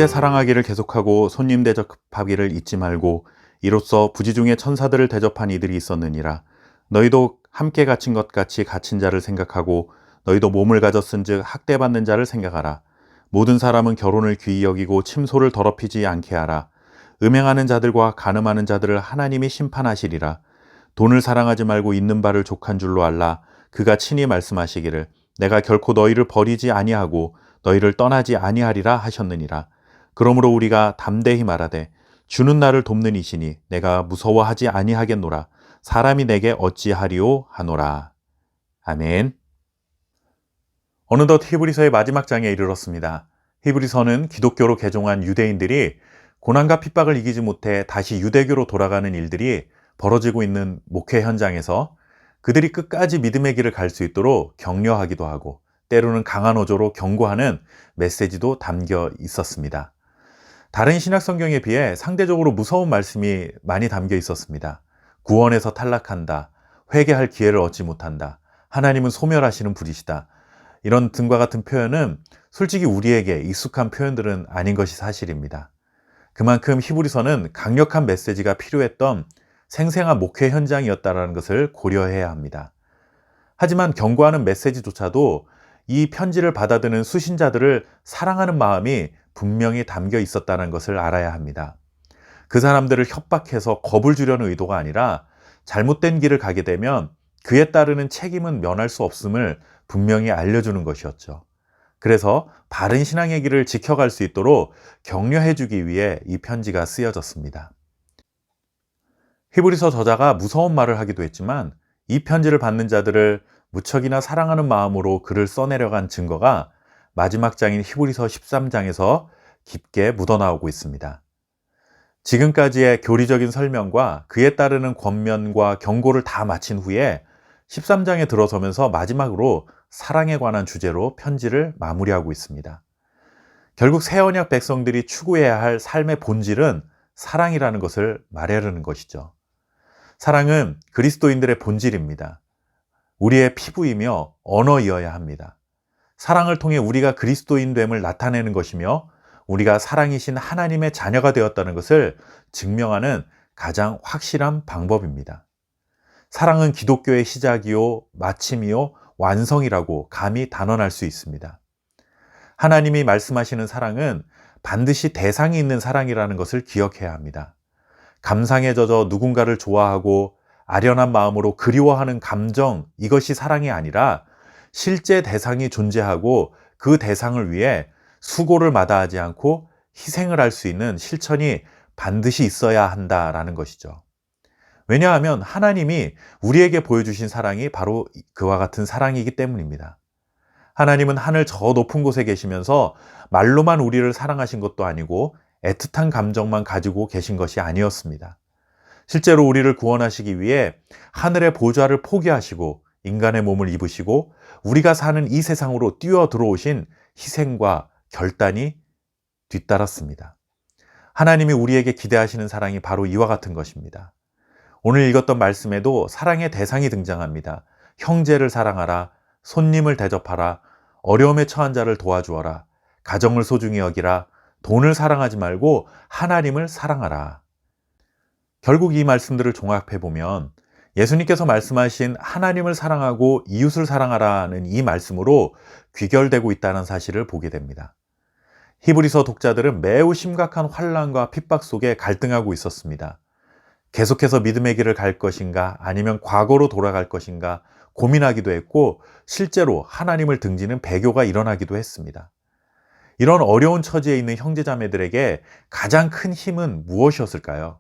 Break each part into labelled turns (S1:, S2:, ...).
S1: 형제 사랑하기를 계속하고 손님 대접하기를 잊지 말고 이로써 부지 중에 천사들을 대접한 이들이 있었느니라. 너희도 함께 갇힌 것 같이 갇힌 자를 생각하고 너희도 몸을 가졌은즉 학대받는 자를 생각하라. 모든 사람은 결혼을 귀히 여기고 침소를 더럽히지 않게 하라. 음행하는 자들과 간음하는 자들을 하나님이 심판하시리라. 돈을 사랑하지 말고 있는 바를 족한 줄로 알라. 그가 친히 말씀하시기를 내가 결코 너희를 버리지 아니하고 너희를 떠나지 아니하리라 하셨느니라. 그러므로 우리가 담대히 말하되 주는 나를 돕는 이시니 내가 무서워하지 아니하겠노라. 사람이 내게 어찌하리오 하노라. 아멘. 어느덧 히브리서의 마지막 장에 이르렀습니다. 히브리서는 기독교로 개종한 유대인들이 고난과 핍박을 이기지 못해 다시 유대교로 돌아가는 일들이 벌어지고 있는 목회 현장에서 그들이 끝까지 믿음의 길을 갈 수 있도록 격려하기도 하고 때로는 강한 어조로 경고하는 메시지도 담겨 있었습니다. 다른 신약 성경에 비해 상대적으로 무서운 말씀이 많이 담겨 있었습니다. 구원에서 탈락한다, 회개할 기회를 얻지 못한다, 하나님은 소멸하시는 분이시다. 이런 등과 같은 표현은 솔직히 우리에게 익숙한 표현들은 아닌 것이 사실입니다. 그만큼 히브리서는 강력한 메시지가 필요했던 생생한 목회 현장이었다는 것을 고려해야 합니다. 하지만 경고하는 메시지조차도 이 편지를 받아드는 수신자들을 사랑하는 마음이 분명히 담겨 있었다는 것을 알아야 합니다. 그 사람들을 협박해서 겁을 주려는 의도가 아니라 잘못된 길을 가게 되면 그에 따르는 책임은 면할 수 없음을 분명히 알려주는 것이었죠. 그래서 바른 신앙의 길을 지켜갈 수 있도록 격려해주기 위해 이 편지가 쓰여졌습니다. 히브리서 저자가 무서운 말을 하기도 했지만 이 편지를 받는 자들을 무척이나 사랑하는 마음으로 글을 써내려간 증거가 마지막 장인 히브리서 13장에서 깊게 묻어나오고 있습니다. 지금까지의 교리적인 설명과 그에 따르는 권면과 경고를 다 마친 후에 13장에 들어서면서 마지막으로 사랑에 관한 주제로 편지를 마무리하고 있습니다. 결국 새 언약 백성들이 추구해야 할 삶의 본질은 사랑이라는 것을 말하려는 것이죠. 사랑은 그리스도인들의 본질입니다. 우리의 피부이며 언어이어야 합니다. 사랑을 통해 우리가 그리스도인됨을 나타내는 것이며 우리가 사랑이신 하나님의 자녀가 되었다는 것을 증명하는 가장 확실한 방법입니다. 사랑은 기독교의 시작이요, 마침이요, 완성이라고 감히 단언할 수 있습니다. 하나님이 말씀하시는 사랑은 반드시 대상이 있는 사랑이라는 것을 기억해야 합니다. 감상에 젖어 누군가를 좋아하고 아련한 마음으로 그리워하는 감정, 이것이 사랑이 아니라 실제 대상이 존재하고 그 대상을 위해 수고를 마다하지 않고 희생을 할 수 있는 실천이 반드시 있어야 한다라는 것이죠. 왜냐하면 하나님이 우리에게 보여주신 사랑이 바로 그와 같은 사랑이기 때문입니다. 하나님은 하늘 저 높은 곳에 계시면서 말로만 우리를 사랑하신 것도 아니고 애틋한 감정만 가지고 계신 것이 아니었습니다. 실제로 우리를 구원하시기 위해 하늘의 보좌를 포기하시고 인간의 몸을 입으시고 우리가 사는 이 세상으로 뛰어 들어오신 희생과 결단이 뒤따랐습니다. 하나님이 우리에게 기대하시는 사랑이 바로 이와 같은 것입니다. 오늘 읽었던 말씀에도 사랑의 대상이 등장합니다. 형제를 사랑하라, 손님을 대접하라, 어려움에 처한 자를 도와주어라, 가정을 소중히 여기라, 돈을 사랑하지 말고 하나님을 사랑하라. 결국 이 말씀들을 종합해보면 예수님께서 말씀하신 하나님을 사랑하고 이웃을 사랑하라는 이 말씀으로 귀결되고 있다는 사실을 보게 됩니다. 히브리서 독자들은 매우 심각한 환난과 핍박 속에 갈등하고 있었습니다. 계속해서 믿음의 길을 갈 것인가 아니면 과거로 돌아갈 것인가 고민하기도 했고 실제로 하나님을 등지는 배교가 일어나기도 했습니다. 이런 어려운 처지에 있는 형제자매들에게 가장 큰 힘은 무엇이었을까요?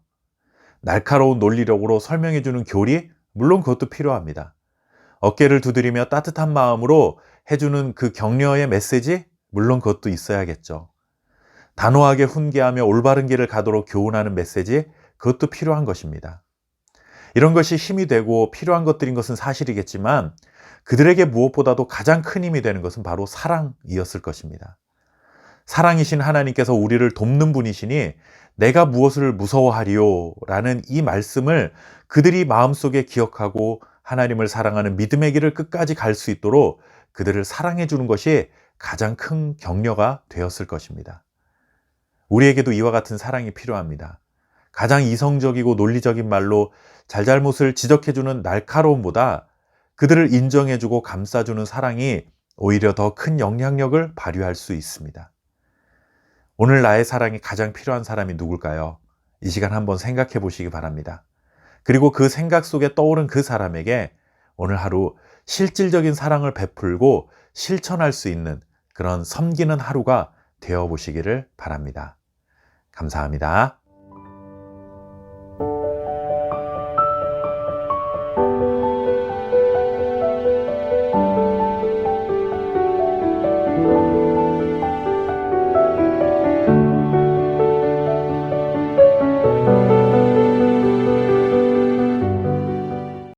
S1: 날카로운 논리력으로 설명해주는 교리? 물론 그것도 필요합니다. 어깨를 두드리며 따뜻한 마음으로 해주는 그 격려의 메시지? 물론 그것도 있어야겠죠. 단호하게 훈계하며 올바른 길을 가도록 교훈하는 메시지? 그것도 필요한 것입니다. 이런 것이 힘이 되고 필요한 것들인 것은 사실이겠지만 그들에게 무엇보다도 가장 큰 힘이 되는 것은 바로 사랑이었을 것입니다. 사랑이신 하나님께서 우리를 돕는 분이시니 내가 무엇을 무서워하리요? 라는 이 말씀을 그들이 마음속에 기억하고 하나님을 사랑하는 믿음의 길을 끝까지 갈 수 있도록 그들을 사랑해 주는 것이 가장 큰 격려가 되었을 것입니다. 우리에게도 이와 같은 사랑이 필요합니다. 가장 이성적이고 논리적인 말로 잘잘못을 지적해주는 날카로움보다 그들을 인정해주고 감싸주는 사랑이 오히려 더 큰 영향력을 발휘할 수 있습니다. 오늘 나의 사랑이 가장 필요한 사람이 누굴까요? 이 시간 한번 생각해 보시기 바랍니다. 그리고 그 생각 속에 떠오른 그 사람에게 오늘 하루 실질적인 사랑을 베풀고 실천할 수 있는 그런 섬기는 하루가 되어 보시기를 바랍니다. 감사합니다.